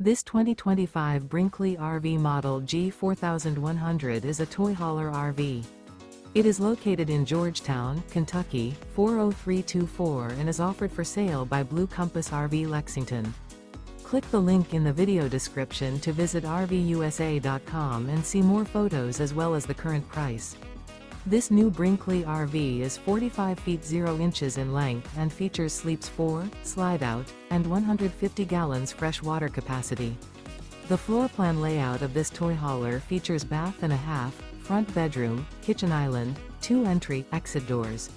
This 2025 Brinkley RV Model G 4100 is a toy hauler RV. It is located in Georgetown, Kentucky, 40324 and is offered for sale by Blue Compass RV Lexington. Click the link in the video description to visit RVUSA.com and see more photos as well as the current price. This new Brinkley RV is 45 feet 0 inches in length and features sleeps 4, slide-out, and 150 gallons fresh water capacity. The floor plan layout of this toy hauler features bath and a half, front bedroom, kitchen island, 2 entry/exit doors.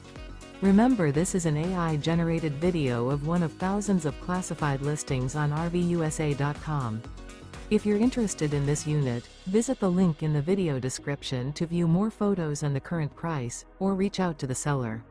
Remember, this is an AI-generated video of one of thousands of classified listings on RVUSA.com. If you're interested in this unit, visit the link in the video description to view more photos and the current price, or reach out to the seller.